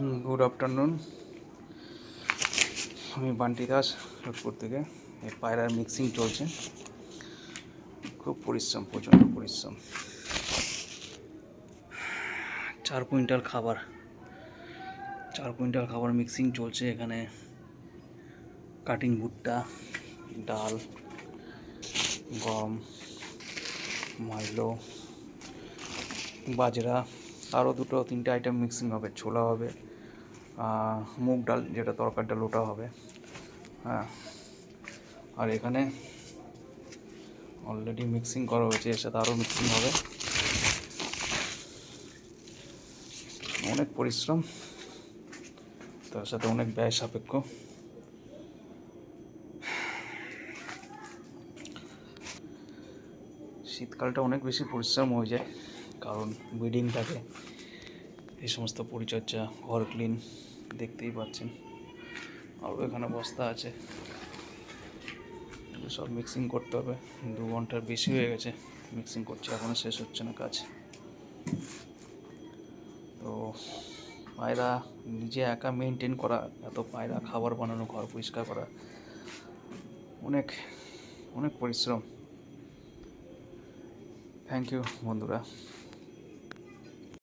Good afternoon. আমি বান্টি দাস, সোদপুর থেকে। এই পায়রার মিক্সিং চলছে, খুব পরিশ্রম, প্রচণ্ড পরিশ্রম। 4 কুইন্টাল খাবার মিক্সিং চলছে এখানে। কাটিং ভুট্টা, ডাল, গম, মাইলো, বাজরা, আরও 2-3টে আইটেম মিক্সিং হবে। ছোলা হবে, মুগ ডাল যেটা তরকার ডাল ওটা হবে। হ্যাঁ, আর এখানে অলরেডি মিক্সিং করা হয়েছে, এর সাথে আরও মিক্সিং হবে। অনেক পরিশ্রম, তার সাথে অনেক ব্যয় সাপেক্ষ। শীতকালটা অনেক বেশি পরিশ্রম হয়ে যায়, কারণ ব্রিডিং থাকে, এই সমস্ত পরিচর্যা, ঘর ক্লিন, দেখতেই পাচ্ছেন। আরও এখানে বস্তা আছে, সব মিক্সিং করতে হবে। 2 ঘন্টার বেশি হয়ে গেছে মিক্সিং করছে, এখনও শেষ হচ্ছে না কাজ। তো পায়রা নিজে একা মেনটেন করা, এত পায়রা, খাবার বানানো, ঘর পরিষ্কার করা, অনেক অনেক পরিশ্রম। থ্যাংক ইউ বন্ধুরা।